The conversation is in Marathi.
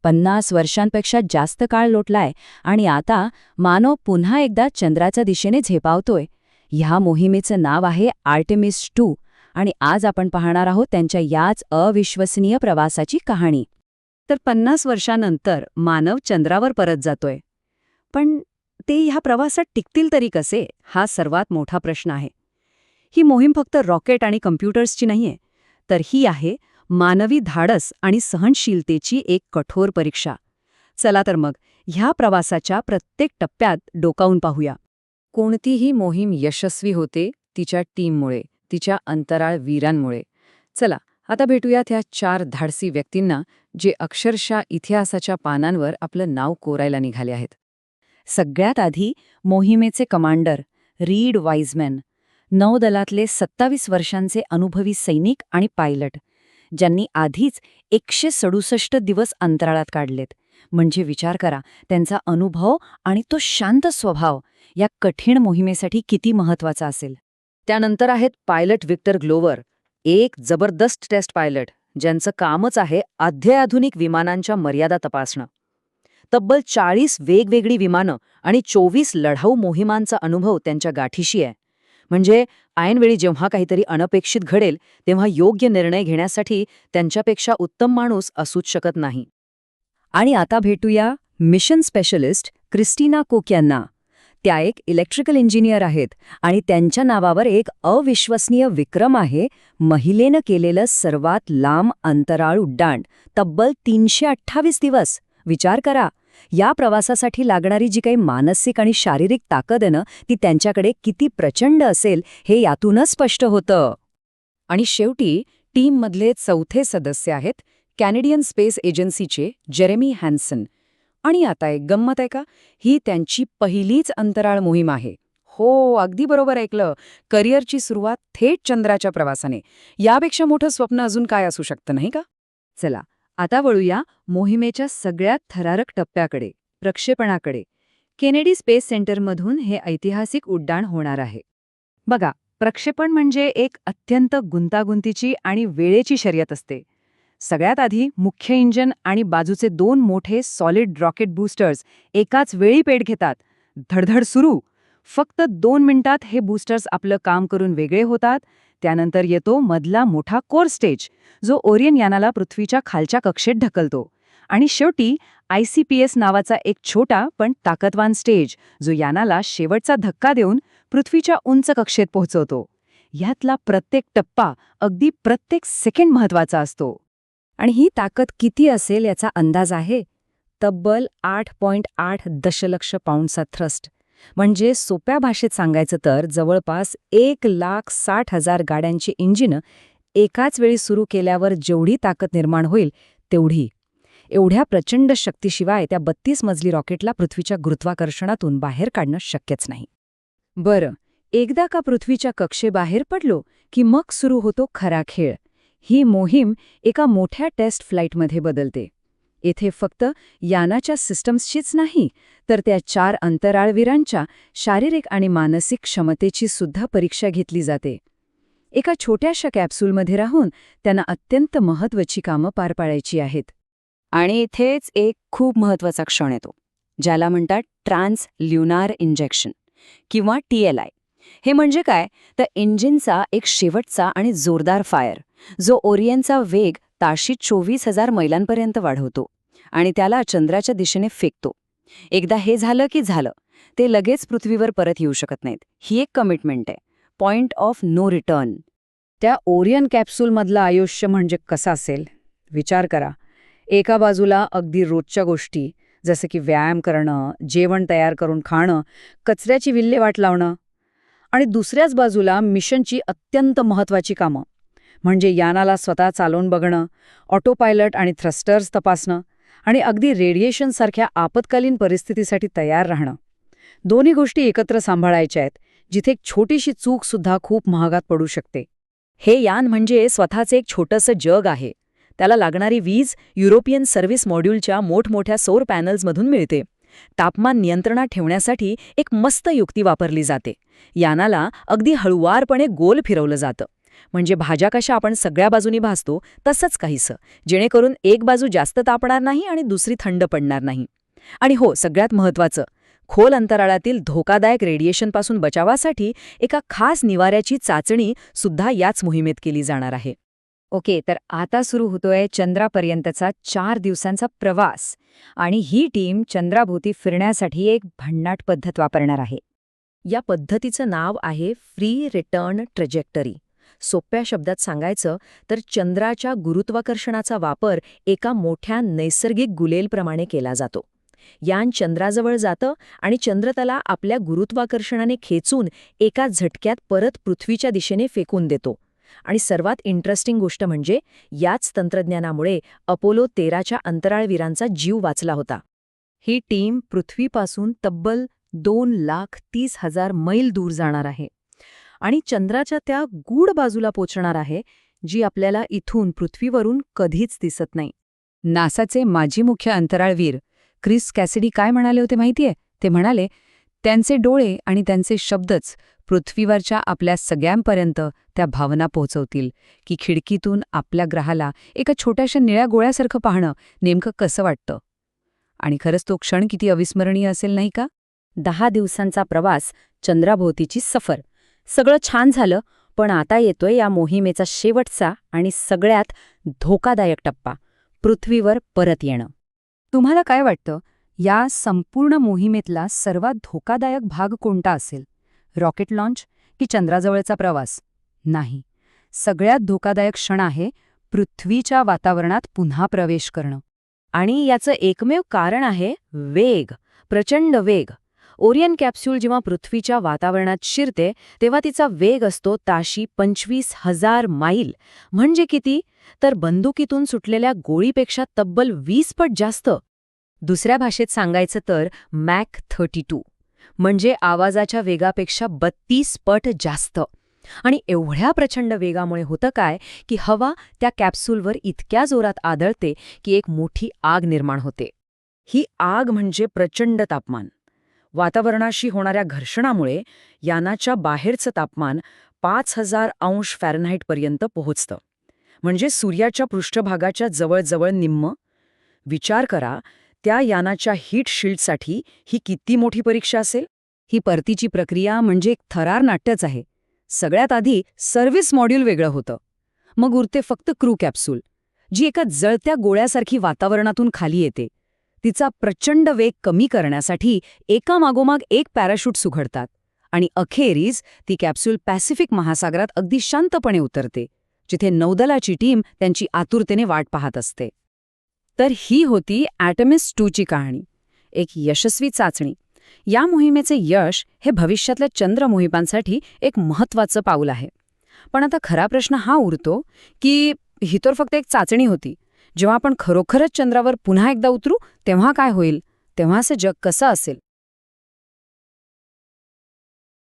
50 वर्षांपेक्षा जास्त काळ लोटलाय आणि आता मानव पुन्हा एकदा चंद्राच्या दिशेने झेपावतोय. ह्या मोहिमेचं नाव आहे आर्टेमिस 2 आणि आज आपण पाहणार आहोत त्यांच्या याच अविश्वसनीय प्रवासाची कहाणी. तर 50 वर्षांनंतर मानव चंद्रावर परत जातोय. पण ते ह्या प्रवासात टिकतील तरी कसे, हा सर्वात मोठा प्रश्न आहे. ही मोहीम फक्त रॉकेट आणि कम्प्युटर्सची नाहीये, तर ही आहे मानवी धाडस आणि सहनशीलतेची एक कठोर परीक्षा. चला तर मग ह्या प्रवासाच्या प्रत्येक टप्प्यात डोकावून पाहूया. कोणतीही मोहीम यशस्वी होते तिच्या टीममुळे, तिच्या अंतराळ वीरांमुळे. चला आता भेटूयात ह्या 4 धाडसी व्यक्तींना जे अक्षरशः इतिहासाच्या पानांवर आपलं नाव कोरायला निघाले आहेत. सगळ्यात आधी मोहिमेचे कमांडर रीड वाइजमॅन, नौदलातले 27 वर्षांचे अनुभवी सैनिक आणि पायलट, ज्यांनी आधीच 167 दिवस अंतराळात काढलेत. म्हणजे विचार करा, त्यांचा अनुभव आणि तो शांत स्वभाव या कठीण मोहिमेसाठी किती महत्वाचा असेल. त्यानंतर आहेत पायलट व्हिक्टर ग्लोवर, एक जबरदस्त टेस्ट पायलट ज्यांचं कामच आहे अत्याधुनिक विमानांच्या मर्यादा तपासणं. तब्बल 40 वेगवेगळी विमानं आणि 24 लढाऊ मोहिमांचा अनुभव त्यांच्या गाठीशी आहे. म्हणजे ऐनवेळी जेव्हा काहीतरी अनपेक्षित घडेल तेव्हा योग्य निर्णय घेण्यासाठी त्यांच्यापेक्षा उत्तम माणूस असूच शकत नाही. आणि आता भेटूया मिशन स्पेशलिस्ट क्रिस्टिना कुक यांना. त्या एक इलेक्ट्रिकल इंजिनियर आहेत आणि त्यांच्या नावावर एक अविश्वसनीय विक्रम आहे, महिलेनं केलेलं सर्वात लांब अंतराळ उड्डाण, तब्बल 328 दिवस. विचार करा, या प्रवासासाठी लागणारी जी काही मानसिक आणि शारीरिक ताकद आहे ना, ती त्यांच्याकडे किती प्रचंड असेल हे यातूनच स्पष्ट होतं. आणि शेवटी टीममधले चौथे सदस्य आहेत कॅनेडियन स्पेस एजन्सीचे जेरेमी हॅन्सन. आणि आता एक गंमत आहे का, ही त्यांची पहिलीच अंतराळ मोहीम आहे. हो, अगदी बरोबर ऐकलं, करिअरची सुरुवात थेट चंद्राच्या प्रवासाने. यापेक्षा मोठं स्वप्न अजून काय असू शकतं, नाही का? चला आता वळूया मोहिमेच्या सगळ्यात थरारक टप्प्याकडे, प्रक्षेपणाकडे. केनेडी स्पेस सेंटरमधून हे ऐतिहासिक उड्डाण होणार आहे. बघा, प्रक्षेपण म्हणजे एक अत्यंत गुंतागुंतीची आणि वेळेची शर्यत असते. सगळ्यात आधी मुख्य इंजिन आणि बाजूचे 2 मोठे सॉलिड रॉकेट बूस्टर्स एकाच वेळी पेट घेतात. धडधड सुरू. फक्त 2 मिनिटात हे बूस्टर्स आपलं काम करून वेगळे होतात. त्यानंतर येतो मधला मोठा कोर स्टेज, जो ओरियन यानाला पृथ्वीच्या खालच्या कक्षेत ढकलतो. आणि शेवटी ICPS नावाचा एक छोटा पण ताकदवान स्टेज, जो यानाला शेवटचा धक्का देऊन पृथ्वीच्या उंच कक्षेत पोहोचवतो. ह्यातला प्रत्येक टप्पा, अगदी प्रत्येक सेकंड महत्वाचा असतो. आणि ही ताकद किती असेल याचा अंदाज आहे. तब्बल 8.8 दशलक्ष पाऊंडचा थ्रस्ट. म्हणजे सोप्या भाषेत सांगायचं तर जवळपास 1,60,000 गाड्यांची इंजिनं एकाच वेळी सुरू केल्यावर जेवढी ताकद निर्माण होईल तेवढी. एवढ्या प्रचंड शक्तीशिवाय त्या 32 मजली रॉकेटला पृथ्वीच्या गुरुत्वाकर्षणातून बाहेर काढणं शक्यच नाही. बरं, एकदा का पृथ्वीच्या कक्षेबाहेर पडलो की मग सुरू होतो खरा खेळ. ही मोहीम एका मोठ्या टेस्ट फ्लाईटमध्ये बदलते. येथे फक्त यानाच्या सिस्टम्सचीच नाही, तर त्या 4 अंतराळवीरांच्या शारीरिक आणि मानसिक क्षमतेची सुद्धा परीक्षा घेतली जाते. एका छोट्याशा कॅप्सूलमध्ये राहून त्यांना अत्यंत महत्त्वाची कामं पार पाडायची आहेत. आणि इथेच एक खूप महत्त्वाचा क्षण येतो, ज्याला म्हणतात ट्रान्स ल्युनार इंजेक्शन किंवा TLI. हे म्हणजे काय, तर इंजिनचा एक शेवटचा आणि जोरदार फायर, जो ओरियनचा वेग ताशी 24,000 मैलांपर्यंत वाढवतो आणि त्याला चंद्राच्या दिशेने फेकतो. एकदा हे झालं की झालं, ते लगेच पृथ्वीवर परत येऊ शकत नाहीत. ही एक कमिटमेंट आहे, पॉइंट ऑफ नो रिटर्न. त्या ओरियन कॅप्सूलमधलं आयुष्य म्हणजे कसं असेल विचार करा. एका बाजूला अगदी रोजच्या गोष्टी, जसं की व्यायाम करणं, जेवण तयार करून खाणं, कचऱ्याची विल्हेवाट लावणं. आणि दुसऱ्याच बाजूला मिशनची अत्यंत महत्त्वाची कामं, म्हणजे यानाला स्वतः चालवून बघणं, ऑटो पायलट आणि थ्रस्टर्स तपासणं आणि अगदी रेडिएशनसारख्या आपत्कालीन परिस्थितीसाठी तयार राहणं. दोन्ही गोष्टी एकत्र सांभाळायच्या आहेत, जिथे एक छोटीशी चूकसुद्धा खूप महागात पडू शकते. हे यान म्हणजे स्वतःचे एक छोटंसं जग आहे. त्याला लागणारी वीज युरोपियन सर्व्हिस मॉड्यूलच्या मोठमोठ्या सौर पॅनल्समधून मिळते. तापमान नियंत्रणात ठेवण्यासाठी एक मस्त युक्ती वापरली जाते. यानाला अगदी हळुवारपणे गोल फिरवलं जातं. म्हणजे भाज्या कशा आपण सगळ्या बाजूनी भाजतो तसंच काहीसं, जेणेकरून एक बाजू जास्त तापणार नाही आणि दुसरी थंड पडणार नाही. आणि हो, सगळ्यात महत्त्वाचं, खोल अंतराळातील धोकादायक रेडिएशनपासून बचावासाठी एका खास निवाऱ्याची चाचणी सुद्धा याच मोहिमेत केली जाणार आहे. ओके, तर आता सुरू होतोय चंद्रापर्यंतचा 4 दिवसांचा प्रवास. आणि ही टीम चंद्राभोवती फिरण्यासाठी एक भन्नाट पद्धत वापरणार आहे. या पद्धतीचं नाव आहे फ्री रिटर्न ट्रॅजेक्टरी. सोप्या शब्दात सांगायचं तर चंद्राच्या गुरुत्वाकर्षणाचा वापर एका मोठ्या नैसर्गिक गुलेलप्रमाणे केला जातो. यान चंद्राजवळ जातं आणि चंद्र त्याला आपल्या गुरुत्वाकर्षणाने खेचून एका झटक्यात परत पृथ्वीच्या दिशेने फेकून देतो. आणि सर्वात इंटरेस्टिंग गोष्ट म्हणजे याच तंत्रज्ञानामुळे अपोलो 13च्या अंतराळवीरांचा जीव वाचला होता. ही टीम पृथ्वीपासून तब्बल 2,30,000 मैल दूर जाणार आहे आणि चंद्राच्या त्या गूढ बाजूला पोचणार आहे, जी आपल्याला इथून पृथ्वीवरून कधीच दिसत नाही. नासाचे माजी मुख्य अंतराळवीर क्रिस कॅसिडी काय म्हणाले होते माहितीये? ते म्हणाले, त्यांचे डोळे आणि त्यांचे शब्दच पृथ्वीवरच्या आपल्या सगळ्यांपर्यंत त्या भावना पोहोचवतील की खिडकीतून आपल्या ग्रहाला एका छोट्याशा निळ्या गोळ्यासारखं पाहणं नेमकं कसं वाटतं. आणि खरंच तो क्षण किती अविस्मरणीय असेल नाही का? 10 दिवसांचा प्रवास, चंद्राभोवतीची सफर, सगळं छान झालं, पण आता येतोय या मोहिमेचा शेवटचा आणि सगळ्यात धोकादायक टप्पा, पृथ्वीवर परत येणं. तुम्हाला काय वाटतं, या संपूर्ण मोहिमेतला सर्वात धोकादायक भाग कोणता असेल? रॉकेट लॉन्च की चंद्राजवळचा प्रवास? नाही. सगळ्यात धोकादायक क्षण आहे पृथ्वीच्या वातावरणात पुन्हा प्रवेश करणं. आणि याचं एकमेव कारण आहे वेग, प्रचंड वेग. ओरियन कॅप्सूल जेव्हा पृथ्वीच्या वातावरणात शिरते तेव्हा तिचा वेग असतो ताशी 25,000 मैल. म्हणजे किती? तर बंदुकीतून सुटलेल्या गोळीपेक्षा तब्बल 20 पट जास्त. दुसऱ्या भाषेत सांगायचं तर मॅक 32, म्हणजे आवाजाच्या वेगापेक्षा 32 पट जास्त. आणि एवढ्या प्रचंड वेगामुळे होतं काय की हवा त्या कॅप्सूलवर इतक्या जोरात आदळते की एक मोठी आग निर्माण होते. ही आग म्हणजे प्रचंड तापमान. वातावरणाशी होणाऱ्या घर्षणामुळे यानाच्या बाहेरचं तापमान 5,000 अंश फॅरनहाईटपर्यंत पोहोचतं. म्हणजे सूर्याच्या पृष्ठभागाच्या जवळजवळ निम्म. विचार करा, त्या यानाच्या हीट शील्डसाठी ही किती मोठी परीक्षा असेल. ही परतीची प्रक्रिया म्हणजे एक थरार नाट्यच आहे. सगळ्यात आधी सर्व्हिस मॉड्यूल वेगळं होतं. मग उरते फक्त क्रू कॅप्सूल, जी एका जळत्या गोळ्यासारखी वातावरणातून खाली येते. तिचा प्रचंड वेग कमी करण्यासाठी एकामागोमाग एक पॅराशूट उघडतात आणि अखेरीस ती कॅप्सूल पॅसिफिक महासागरात अगदी शांतपणे उतरते, जिथे नौदलाची टीम त्यांची आतुरतेने वाट पाहत असते. तर ही होती ॲटमिस 2ची कहाणी, एक यशस्वी चाचणी. या मोहिमेचे यश हे भविष्यातल्या चंद्र मोहिमांसाठी एक महत्त्वाचं पाऊल आहे. पण आता खरा प्रश्न हा उरतो की ही तर फक्त एक चाचणी होती. जेव्हा आपण खरोखरच चंद्रावर पुन्हा एकदा उतरू तेव्हा काय होईल? तेव्हाचं जग कसं असेल?